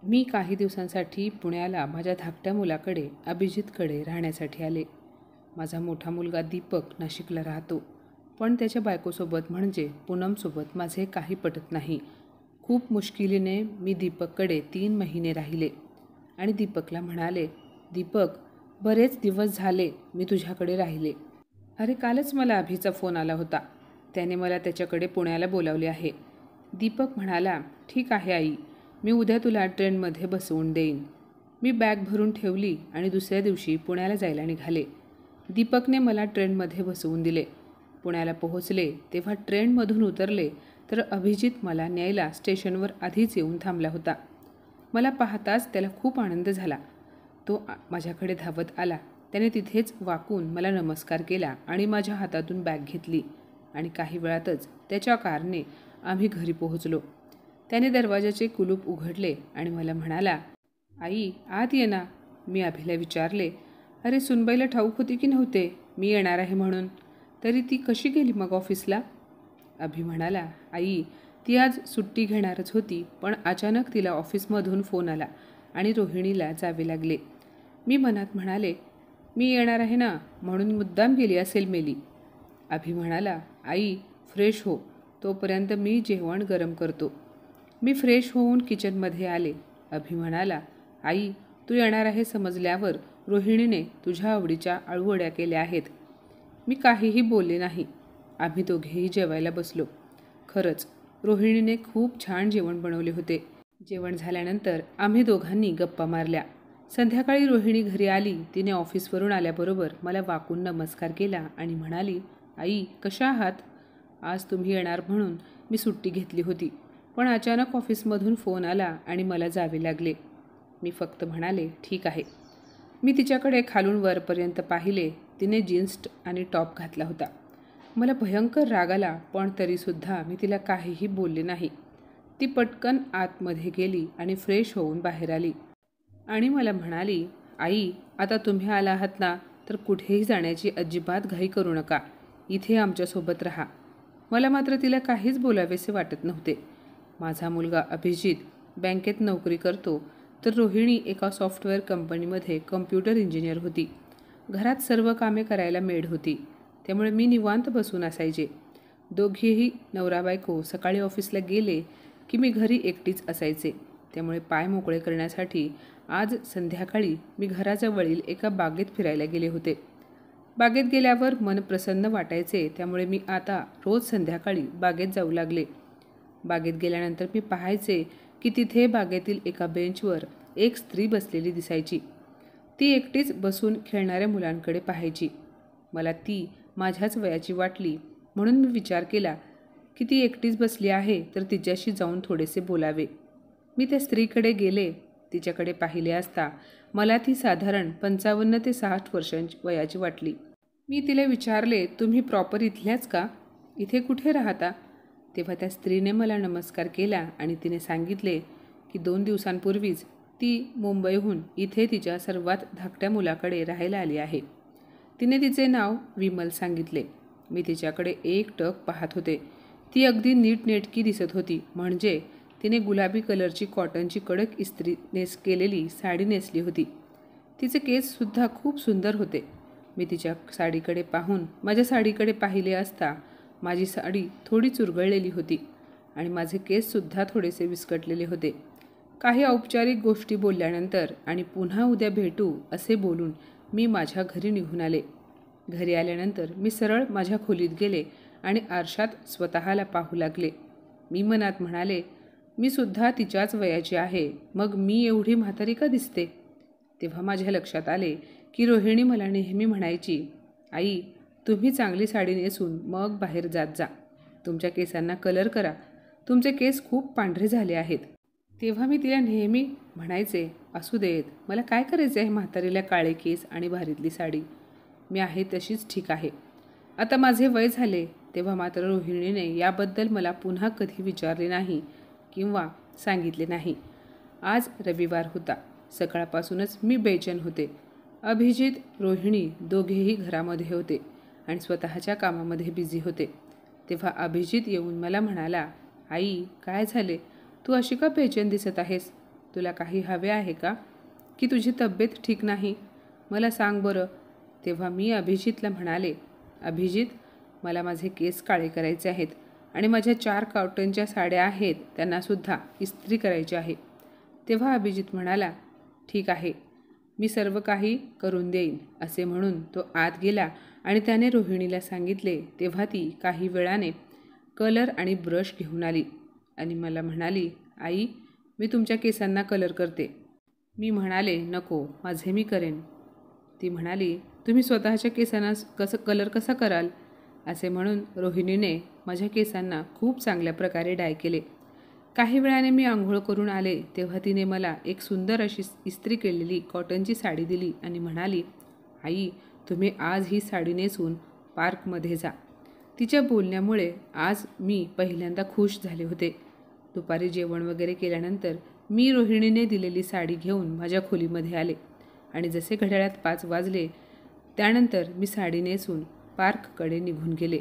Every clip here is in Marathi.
मी काही दिवसांसाठी पुण्याला माझ्या धाकट्या मुलाकडे अभिजितकडे राहण्यासाठी आले. माझा मोठा मुलगा दीपक नाशिकला राहतो, पण त्याच्या बायकोसोबत म्हणजे पूनमसोबत माझे काही पटत नाही. खूप मुश्किलीने मी दीपककडे 3 महिने राहिले आणि दीपकला म्हणाले, दीपक, बरेच दिवस झाले मी तुझ्याकडे राहिले. अरे, कालच मला अभिचा फोन आला होता. त्याने मला त्याच्याकडे पुण्याला बोलावले आहे. दीपक म्हणाला, ठीक आहे आई, मी उद्या तुला ट्रेनमध्ये बसवून देईन. मी बॅग भरून ठेवली आणि दुसऱ्या दिवशी पुण्याला जायला निघाले. दीपकने मला ट्रेनमध्ये बसवून दिले. पुण्याला पोहोचले तेव्हा ट्रेनमधून उतरले तर अभिजित मला न्यायला स्टेशनवर आधीच येऊन थांबला होता. मला पाहताच त्याला खूप आनंद झाला. तो माझ्याकडे धावत आला. त्याने तिथेच वाकून मला नमस्कार केला आणि माझ्या हातातून बॅग घेतली आणि काही वेळातच त्याच्या कारने आम्ही घरी पोहोचलो. त्याने दरवाजाचे कुलूप उघडले आणि मला म्हणाला, आई, आत ये ना. मी अभिला विचारले, अरे, सुनबाईला ठाऊक होती की नव्हते मी येणार आहे म्हणून? तरी ती कशी गेली मग ऑफिसला? अभि म्हणाला, आई, ती आज सुट्टी घेणारच होती, पण अचानक तिला ऑफिसमधून फोन आला आणि रोहिणीला जावे लागले. मी मनात म्हणाले, मी येणार आहे ना, म्हणून मुद्दाम गेली असेल मेली. अभि म्हणाला, आई, फ्रेश हो, तोपर्यंत मी जेवण गरम करतो. मी फ्रेश होऊन किचनमध्ये आले. अभि म्हणाला, आई, तू येणार आहे समजल्यावर रोहिणीने तुझ्या आवडीच्या आळूवड्या केल्या आहेत. मी काहीही बोलले नाही. आम्ही दोघेही जेवायला बसलो. खरंच रोहिणीने खूप छान जेवण बनवले होते. जेवण झाल्यानंतर आम्ही दोघांनी गप्पा मारल्या. संध्याकाळी रोहिणी घरी आली. तिने ऑफिसवरून आल्याबरोबर मला वाकून नमस्कार केला आणि म्हणाली, आई, कशा आहात? आज तुम्ही येणार म्हणून मी सुट्टी घेतली होती, पण अचानक ऑफिसमधून फोन आला आणि मला जावे लागले. मी फक्त म्हणाले, ठीक आहे. मी तिच्याकडे खालून वरपर्यंत पाहिले. तिने जीन्स आणि टॉप घातला होता. मला भयंकर राग आला, पण तरीसुद्धा मी तिला काहीही बोलले नाही. ती पटकन आतमध्ये गेली आणि फ्रेश होऊन बाहेर आली आणि मला म्हणाली, आई, आता तुम्ही आला आहात ना, तर कुठेही जाण्याची अजिबात घाई करू नका. इथे आमच्यासोबत राहा. मला मात्र तिला काहीच बोलावेसे वाटत नव्हते. माझा मुलगा अभिजित बँकेत नोकरी करतो, तर रोहिणी एका सॉफ्टवेअर कंपनीमध्ये कम्प्युटर इंजिनियर होती. घरात सर्व कामे करायला मेड होती, त्यामुळे मी निवांत बसून असायचे. दोघेही नवरा बायको सकाळी ऑफिसला गेले की मी घरी एकटीच असायचे. त्यामुळे पाय मोकळे करण्यासाठी आज संध्याकाळी मी घराजवळील एका बागेत फिरायला गेले होते. बागेत गेल्यावर मन प्रसन्न वाटायचे, त्यामुळे मी आता रोज संध्याकाळी बागेत जाऊ लागले. बागेत गेल्यानंतर मी पाहायचे की तिथे बागेतील एका बेंचवर एक स्त्री बसलेली दिसायची. ती एकटीच बसून खेळणाऱ्या मुलांकडे पाहायची. मला ती माझ्याच वयाची वाटली, म्हणून मी विचार केला की ती एकटीच बसली आहे तर तिच्याशी जाऊन थोडेसे बोलावे. मी त्या स्त्रीकडे गेले. तिच्याकडे पाहिले असता मला ती साधारण 55 ते 60 वर्षांची वयाची वाटली. मी तिला विचारले, तुम्ही प्रॉपर इथल्याच का? इथे कुठे राहता? तेव्हा त्या स्त्रीने मला नमस्कार केला आणि तिने सांगितले की 2 दिवसांपूर्वीच ती मुंबईहून इथे तिच्या सर्वात धाकट्या मुलाकडे राहायला आली आहे. तिने तिचे नाव विमल सांगितले. मी तिच्याकडे एकटक पाहत होते. ती अगदी नीटनेटकी दिसत होती. म्हणजे तिने गुलाबी कलरची कॉटनची कडक इस्त्री केलेली साडी नेसली होती. तिचे केससुद्धा खूप सुंदर होते. मी तिच्या साडीकडे पाहून माझ्या साडीकडे पाहिले असता माझी साडी थोडी चुरगळलेली होती आणि माझे केससुद्धा थोडेसे विस्कटलेले होते. काही औपचारिक गोष्टी बोलल्यानंतर आणि पुन्हा उद्या भेटू असे बोलून मी माझ्या घरी निघून आले. घरी आल्यानंतर मी सरळ माझ्या खोलीत गेले आणि आरशात स्वतःला पाहू लागले. मी मनात म्हणाले, मी सुद्धा तिच्याच वयाची आहे, मग मी एवढी म्हातारी का दिसते? तेव्हा माझ्या लक्षात आले की रोहिणी मला नेहमी म्हणायची, आई, तुम्ही चांगली साडी नेसून मग बाहेर जात जा. तुमच्या केसांना कलर करा. तुमचे केस खूप पांढरे झाले आहेत. तेव्हा मी तिला नेहमी म्हणायचे, असू देत, मला काय करायचे आहे म्हातारीला काळे केस आणि भारीतली साडी. मी आहे तशीच ठीक आहे. आता माझे वय झाले. तेव्हा मात्र रोहिणीने याबद्दल मला पुन्हा कधी विचारले नाही किंवा सांगितले नाही. आज रविवार होता. सकाळपासूनच मी बेचैन होते. अभिजित, रोहिणी दोघेही घरामध्ये होते आणि स्वतःच्या कामामध्ये बिझी होते. तेव्हा अभिजित येऊन मला म्हणाला, आई, काय झाले? तू अशी का बेचैन दिसत आहेस? तुला काही हवे आहे का? की तुझी तब्येत ठीक नाही? मला सांग बरं. तेव्हा मी अभिजितला म्हणाले, अभिजित, मला माझे केस काळे करायचे आहेत आणि माझ्या 4 कॉटनच्या साड्या आहेत त्यांनासुद्धा इस्त्री करायची आहे. तेव्हा अभिजित म्हणाला, ठीक आहे, मी सर्व काही करून देईन. असे म्हणून तो आत गेला आणि त्याने रोहिणीला सांगितले. तेव्हा ती काही वेळाने कलर आणि ब्रश घेऊन आली आणि मला म्हणाली, आई, मी तुमच्या केसांना कलर करते. मी म्हणाले, नको, माझे मी करेन. ती म्हणाली, तुम्ही स्वतःच्या केसांना कलर कसा कराल? असे म्हणून रोहिणीने माझ्या केसांना खूप चांगल्या प्रकारे डाय केले. काही वेळाने मी आंघोळ करून आले तेव्हा तिने मला एक सुंदर अशी इस्त्री केलेली कॉटनची साडी दिली आणि म्हणाली, आई, तुम्ही आज ही साडी नेसून पार्कमध्ये जा. तिच्या बोलण्यामुळे आज मी पहिल्यांदा खुश झाले होते. दुपारी जेवण वगैरे केल्यानंतर मी रोहिणीने दिलेली साडी घेऊन माझ्या खोलीमध्ये आले आणि जसे घड्याळात 5 वाजले त्यानंतर मी साडी नेसून पार्ककडे निघून गेले.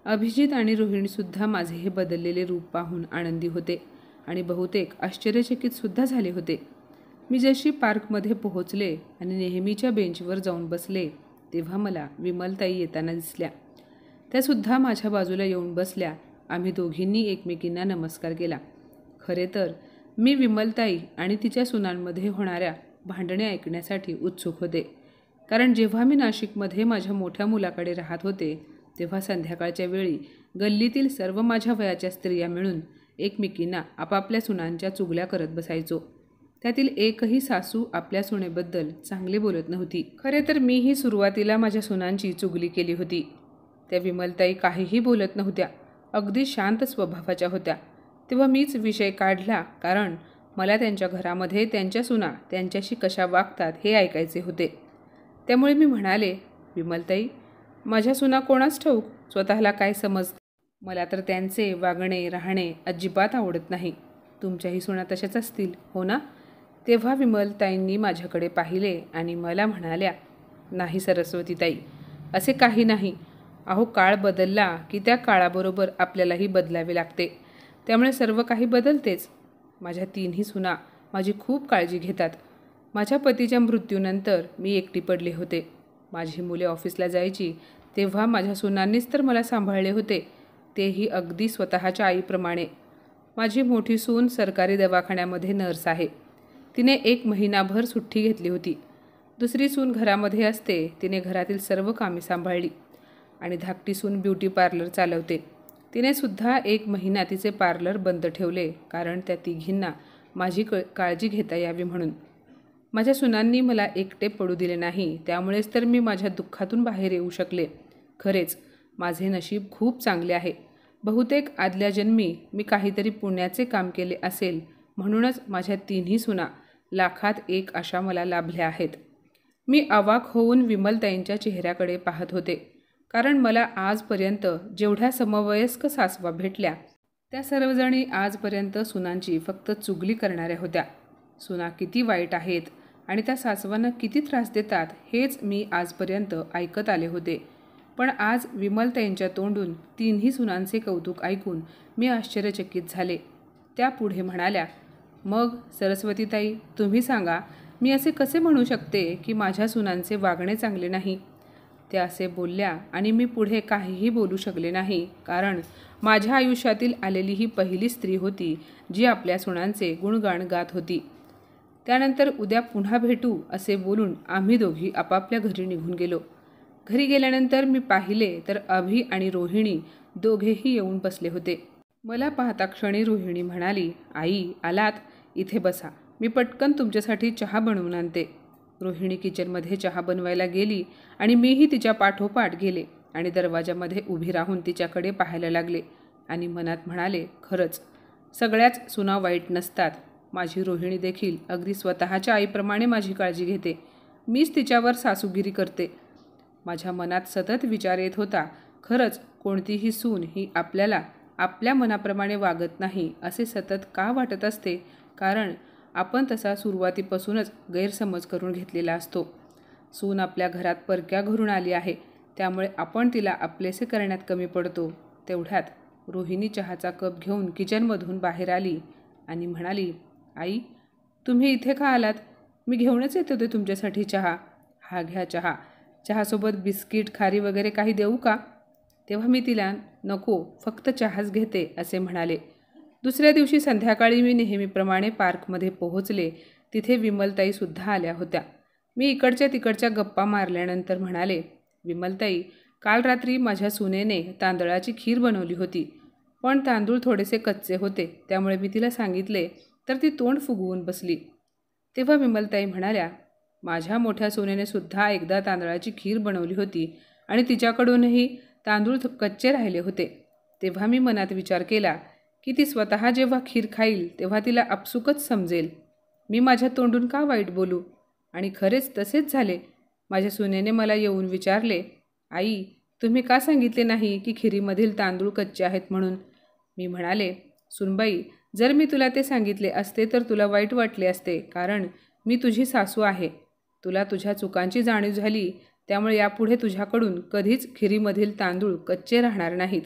अभिजित आणि रोहिणीसुद्धा माझे हे बदललेले रूप पाहून आनंदी होते आणि बहुतेक आश्चर्यचकितसुद्धा झाले होते. मी जशी पार्कमध्ये पोहोचले आणि नेहमीच्या बेंचवर जाऊन बसले तेव्हा मला विमलताई येताना दिसल्या. त्यासुद्धा माझ्या बाजूला येऊन बसल्या. आम्ही दोघींनी एकमेकींना नमस्कार केला. खरे तर मी विमलताई आणि तिच्या सुनांमध्ये होणाऱ्या भांडणे ऐकण्यासाठी उत्सुक होते, कारण जेव्हा मी नाशिकमध्ये माझ्या मोठ्या मुलाकडे राहत होते तेव्हा संध्याकाळच्या वेळी गल्लीतील सर्व माझ्या वयाच्या स्त्रिया मिळून एकमेकींना आपापल्या सुनांच्या चुगल्या करत बसायचो. त्यातील एकही सासू आपल्या सुनेबद्दल चांगले बोलत नव्हती. खरे तर मीही सुरुवातीला माझ्या सुनांची चुगली केली होती. त्या विमलताई काहीही बोलत नव्हत्या, अगदी शांत स्वभावाच्या होत्या. तेव्हा मीच विषय काढला, कारण मला त्यांच्या घरामध्ये त्यांच्या सुना त्यांच्याशी कशा वागतात हे ऐकायचे होते. त्यामुळे मी म्हणाले, विमलताई, माझ्या सुना कोणास ठाऊक स्वतःला काय समजते. मला तर त्यांचे वागणे राहणे अजिबात आवडत नाही. तुमच्याही सुना तशाच असतील, हो ना? तेव्हा विमलताईंनी माझ्याकडे पाहिले आणि मला म्हणाल्या, नाही सरस्वतीताई, असे काही नाही. अहो, काळ बदलला की त्या काळाबरोबर आपल्यालाही बदलावे लागते. त्यामुळे सर्व काही बदलतेच. माझ्या 3ही सुना माझी खूप काळजी घेतात. माझ्या पतीच्या मृत्यूनंतर मी एकटी पडले होते. माझी मुले ऑफिसला जायची तेव्हा माझ्या सुनांनीच तर मला सांभाळले होते, तेही अगदी स्वतःच्या आईप्रमाणे. माझी मोठी सून सरकारी दवाखान्यामध्ये नर्स आहे. तिने 1 महिनाभर सुट्टी घेतली होती. दुसरी सून घरामध्ये असते. तिने घरातील सर्व कामे सांभाळली आणि धाकटी सून ब्युटी पार्लर चालवते. तिने सुद्धा 1 महिना तिचे पार्लर बंद ठेवले, कारण त्या तिघींना माझी काळजी घेता यावी म्हणून. माझ्या सुनांनी मला एकटे पडू दिले नाही, त्यामुळेच तर मी माझ्या दुःखातून बाहेर येऊ शकले. खरेच माझे नशीब खूप चांगले आहे. बहुतेक आदल्या जन्मी मी काहीतरी पुण्याचे काम केले असेल, म्हणूनच माझ्या 3ही सुना लाखात 1 अशा मला लाभल्या आहेत. मी अवाक होऊन विमलताईंच्या चेहऱ्याकडे पाहत होते, कारण मला आजपर्यंत जेवढ्या समवयस्क सासवा भेटल्या त्या सर्वजणी आजपर्यंत सुनांची फक्त चुगली करणाऱ्या होत्या. सुना किती वाईट आहेत आणि त्या सासवांना किती त्रास देतात हेच मी आजपर्यंत ऐकत आले होते. पण आज विमलताईंच्या तोंडून 3ही सुनांचे कौतुक ऐकून मी आश्चर्यचकित झाले. त्या पुढे म्हणाल्या, मग सरस्वतीताई, तुम्ही सांगा, मी असे कसे म्हणू शकते की माझ्या सुनांचे वागणे चांगले नाही? त्या असे बोलल्या आणि मी पुढे काहीही बोलू शकले नाही, कारण माझ्या आयुष्यातील आलेली ही पहिली स्त्री होती जी आपल्या सुनांचे गुणगान गात होती. त्यानंतर उद्या पुन्हा भेटू असे बोलून आम्ही दोघी आपापल्या घरी निघून गेलो. घरी गेल्यानंतर मी पाहिले तर अभि आणि रोहिणी दोघेही येऊन बसले होते. मला पाहता क्षणी रोहिणी म्हणाली, आई, आलात? इथे बसा, मी पटकन तुमच्यासाठी चहा बनवून आणते. रोहिणी किचनमध्ये चहा बनवायला गेली आणि मीही तिच्या पाठोपाठ गेले आणि दरवाजामध्ये उभी राहून तिच्याकडे पाहायला लागले आणि मनात म्हणाले, खरंच सगळ्याच सुना वाईट नसतात. माझी रोहिणी देखील अगदी स्वतःच्या आईप्रमाणे माझी काळजी घेते. मीच तिच्यावर सासूगिरी करते. माझ्या मनात सतत विचार येत होता, खरंच कोणतीही सून ही आपल्याला आपल्या मनाप्रमाणे वागत नाही असे सतत का वाटत असते? कारण आपण तसा सुरुवातीपासूनच गैरसमज करून घेतलेला असतो. सून आपल्या घरात परक्या घरून आली आहे, त्यामुळे आपण तिला आपलेसे करण्यात कमी पडतो. तेवढ्यात रोहिणी चहाचा कप घेऊन किचनमधून बाहेर आली आणि म्हणाली, आई, तुम्ही इथे का आलात? मी घेऊनच येत होते तुमच्यासाठी चहा. हा घ्या चहा. चहासोबत बिस्किट खारी वगैरे काही देऊ का? तेव्हा मी तिला नको, फक्त चहाच घेते असे म्हणाले. दुसऱ्या दिवशी संध्याकाळी मी नेहमीप्रमाणे पार्कमध्ये पोहोचले. तिथे विमलताईसुद्धा आल्या होत्या. मी इकडच्या तिकडच्या गप्पा मारल्यानंतर म्हणाले, विमलताई, काल रात्री माझ्या सुनेने तांदळाची खीर बनवली होती, पण तांदूळ थोडेसे कच्चे होते, त्यामुळे मी तिला सांगितले तर ती तोंड फुगवून बसली. तेव्हा विमलताई म्हणाल्या, माझ्या मोठ्या सुनेने सुद्धा एकदा तांदळाची खीर बनवली होती आणि तिच्याकडूनही तांदूळ कच्चे राहिले होते. तेव्हा मी मनात विचार केला की ती स्वतः जेव्हा खीर खाईल तेव्हा तिला आपसुकच समजेल. मी माझ्या तोंडून का वाईट बोलू? आणि खरेच तसेच झाले. माझ्या सुनेने मला येऊन विचारले, आई, तुम्ही का सांगितले नाही की खिरीमधील तांदूळ कच्चे आहेत म्हणून? मी म्हणाले, सुनबाई, जर मी तुला ते सांगितले असते तर तुला वाईट वाटले असते, कारण मी तुझी सासू आहे. तुला तुझ्या चुकांची जाणीव झाली, त्यामुळे यापुढे तुझ्याकडून कधीच खिरीमधील तांदूळ कच्चे राहणार नाहीत.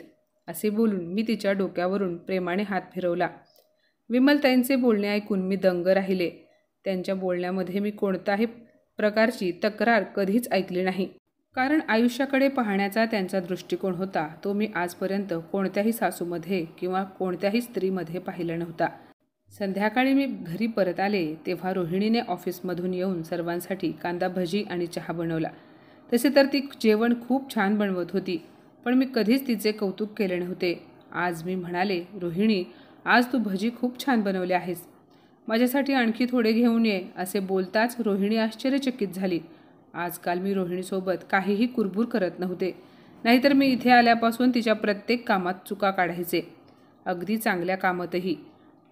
असे बोलून मी तिच्या डोक्यावरून प्रेमाने हात फिरवला. विमलताईंचे बोलणे ऐकून मी दंग राहिले. त्यांच्या बोलण्यामध्ये मी कोणत्याही प्रकारची तक्रार कधीच ऐकली नाही, कारण आयुष्याकडे पाहण्याचा त्यांचा दृष्टिकोन होता तो मी आजपर्यंत कोणत्याही सासूमध्ये किंवा कोणत्याही स्त्रीमध्ये पाहिला नव्हता. संध्याकाळी मी घरी परत आले तेव्हा रोहिणीने ऑफिसमधून येऊन सर्वांसाठी कांदा भजी आणि चहा बनवला. तसे तर ती जेवण खूप छान बनवत होती, पण मी कधीच तिचे कौतुक केले नव्हते. आज मी म्हणाले, रोहिणी, आज तू भजी खूप छान बनवले आहेस. माझ्यासाठी आणखी थोडे घेऊन ये. असे बोलताच रोहिणी आश्चर्यचकित झाली. आजकाल मी रोहिणीसोबत काहीही कुरबूर करत नव्हते, नाहीतर मी इथे आल्यापासून तिच्या प्रत्येक कामात चुका काढायचे, अगदी चांगल्या कामातही.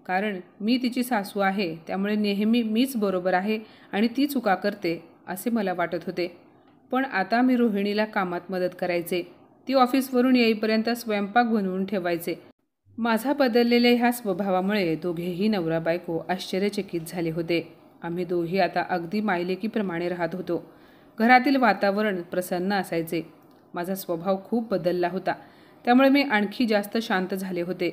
कारण मी तिची सासू आहे, त्यामुळे नेहमी मीच बरोबर आहे आणि ती चुका करते असे मला वाटत होते. पण आता मी रोहिणीला कामात मदत करायचे. ती ऑफिसवरून येईपर्यंत स्वयंपाक बनवून ठेवायचे. माझा बदललेल्या ह्या स्वभावामुळे दोघेही नवरा बायको आश्चर्यचकित झाले होते. आम्ही दोघी आता अगदी मायलेकीप्रमाणे राहत होतो. घरातील वातावरण प्रसन्न असायचे. माझा स्वभाव खूप बदलला होता, त्यामुळे मी आणखी जास्त शांत झाले होते.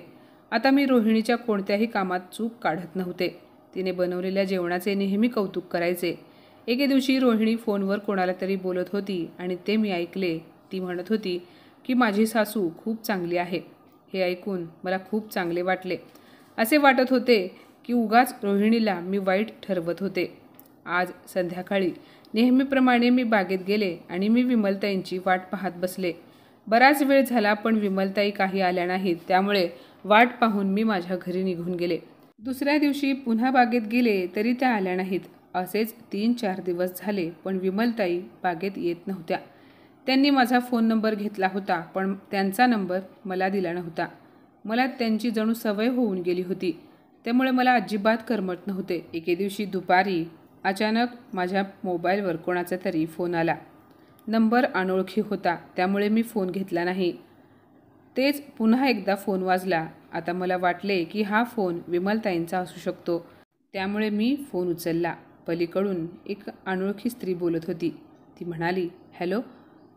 आता मी रोहिणीच्या कोणत्याही कामात चूक काढत नव्हते. तिने बनवलेल्या जेवणाचे नेहमी कौतुक करायचे. एके दिवशी रोहिणी फोनवर कोणाला तरी बोलत होती आणि ते मी ऐकले. ती म्हणत होती की माझी सासू खूप चांगली आहे. हे ऐकून मला खूप चांगले वाटले. असे वाटत होते की उगाच रोहिणीला मी वाईट ठरवत होते. आज संध्याकाळी नेहमीप्रमाणे मी बागेत गेले आणि मी विमलताईंची वाट पाहत बसले. बराच वेळ झाला पण विमलताई काही आल्या नाहीत, त्यामुळे वाट पाहून मी माझ्या घरी निघून गेले. दुसऱ्या दिवशी पुन्हा बागेत गेले तरी त्या आल्या नाहीत. असेच 3-4 दिवस झाले, पण विमलताई बागेत येत नव्हत्या. त्यांनी माझा फोन नंबर घेतला होता, पण त्यांचा नंबर मला दिला नव्हता. मला त्यांची जणू सवय होऊन गेली होती, त्यामुळे मला अजिबात करमत नव्हते. एके दिवशी दुपारी अचानक माझ्या मोबाईलवर कोणाचा तरी फोन आला. नंबर अनोळखी होता, त्यामुळे मी फोन घेतला नाही. तेच पुन्हा एकदा फोन वाजला. आता मला वाटले की हा फोन विमलताईंचा असू शकतो, त्यामुळे मी फोन उचलला. पलीकडून एक अनोळखी स्त्री बोलत होती. ती म्हणाली, हॅलो,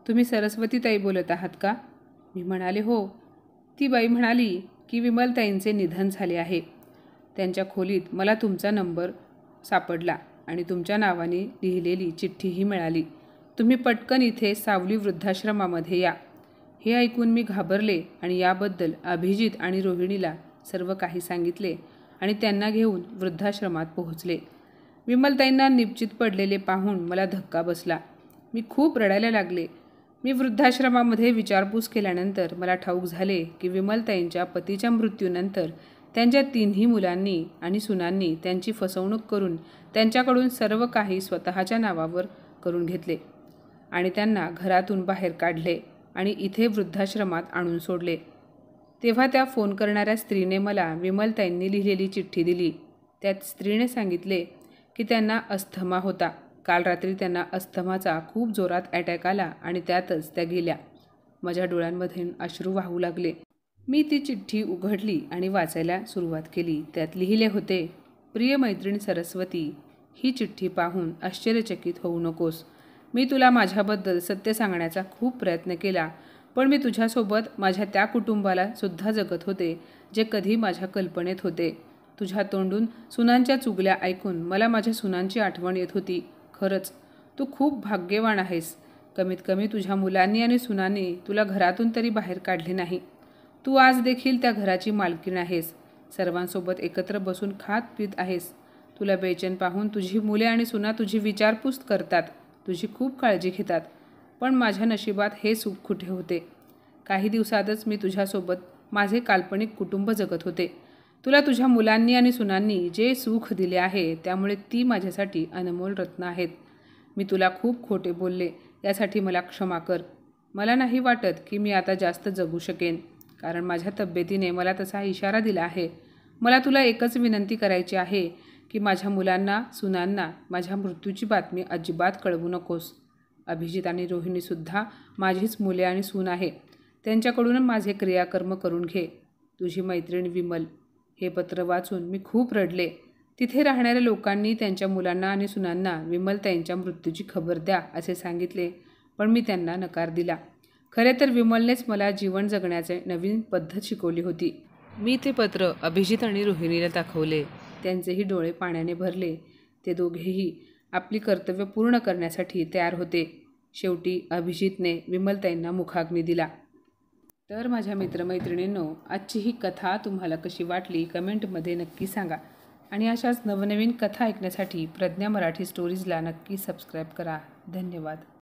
तुम्ही सरस्वतीताई बोलत आहात का? मी म्हणाले, हो. ती बाई म्हणाली की विमलताईंचे निधन झाले आहे. त्यांच्या खोलीत मला तुमचा नंबर सापडला आणि तुमच्या नावाने लिहिलेली चिठ्ठीही मिळाली. तुम्ही पटकन इथे सावली वृद्धाश्रमामध्ये या. हे ऐकून मी घाबरले आणि याबद्दल अभिजित आणि रोहिणीला सर्व काही सांगितले आणि त्यांना घेऊन वृद्धाश्रमात पोहोचले. विमलताईंना निपचित पडलेले पाहून मला धक्का बसला. मी खूप रडायला लागले. मी वृद्धाश्रमामध्ये विचारपूस केल्यानंतर मला ठाऊक झाले की विमलताईंच्या पतीच्या मृत्यूनंतर त्यांच्या 3ही मुलांनी आणि सुनांनी त्यांची फसवणूक करून त्यांच्याकडून सर्व काही स्वतःच्या नावावर करून घेतले आणि त्यांना घरातून बाहेर काढले आणि इथे वृद्धाश्रमात आणून सोडले. तेव्हा त्या फोन करणाऱ्या स्त्रीने मला विमलताईंनी लिहिलेली चिठ्ठी दिली. त्यात स्त्रीने सांगितले की त्यांना अस्थमा होता. काल रात्री त्यांना अस्थमाचा खूप जोरात अटॅक आला आणि त्यातच त्या गेल्या. माझ्या डोळ्यांमधून अश्रू वाहू लागले. मी ती चिठ्ठी उघडली आणि वाचायला सुरुवात केली. त्यात लिहिले होते, प्रिय मैत्रीण सरस्वती, ही चिठ्ठी पाहून आश्चर्यचकित होऊ नकोस. मी तुला माझ्याबद्दल सत्य सांगण्याचा खूप प्रयत्न केला, पण मी तुझ्यासोबत माझ्या त्या कुटुंबाला सुद्धा जगत होते जे कधी माझ्या कल्पनेत होते. तुझ्या तोंडून सुनांच्या चुगल्या ऐकून मला माझ्या सुनांची आठवण येत होती. खरंच तू खूप भाग्यवान आहेस. कमीत कमी तुझ्या मुलांनी आणि सुनांनी तुला घरातून तरी बाहेर काढले नाही. तू आज देखील त्या घराची मालकीण आहेस. सर्वांसोबत एकत्र बसून खात पीत आहेस. तुला बेचैन पाहून तुझी मुले आणि सुना तुझी विचारपूस करतात, तुझी खूप काळजी घेतात. पण माझ्या नशिबात हे सुख कुठे होते? काही दिवसातच मी तुझ्यासोबत माझे काल्पनिक कुटुंब जगत होते. तुला तुझ्या मुलांनी आणि सुनांनी जे सुख दिले आहे त्यामुळे ती माझ्यासाठी अनमोल रत्न आहेत. मी तुला खूप खोटे बोलले, यासाठी मला क्षमा कर. मला नाही वाटत की मी आता जास्त जगू शकेन, कारण माझ्या तब्येतीने मला तसा इशारा दिला आहे. मला तुला एकच विनंती करायची आहे की माझ्या मुलांना, सुनांना माझ्या मृत्यूची बातमी अजिबात कळवू नकोस. अभिजित आणि रोहिणीसुद्धा माझीच मुले आणि सून आहे. त्यांच्याकडून माझे क्रियाकर्म करून घे. तुझी मैत्रीण विमल. हे पत्र वाचून मी खूप रडले. तिथे राहणाऱ्या लोकांनी त्यांच्या मुलांना आणि सुनांना विमलताईंच्या मृत्यूची खबर द्या असे सांगितले, पण मी त्यांना नकार दिला. खरे तर विमलनेच मला जीवन जगण्याचे नवीन पद्धत शिकवली होती. मी ते पत्र अभिजित आणि रोहिणीला दाखवले. त्यांचेही डोळे पाण्याने भरले. ते दोघेही आपली कर्तव्य पूर्ण करण्यासाठी तयार होते. शेवटी अभिजितने विमलताईंना मुखाग्नी दिला. तर माझ्या मित्रमैत्रिणींनो, आजची ही कथा तुम्हाला कशी वाटली कमेंटमध्ये नक्की सांगा. आणि अशाच नवनवीन कथा ऐकण्यासाठी प्रज्ञा मराठी स्टोरीजला नक्की सबस्क्राईब करा. धन्यवाद.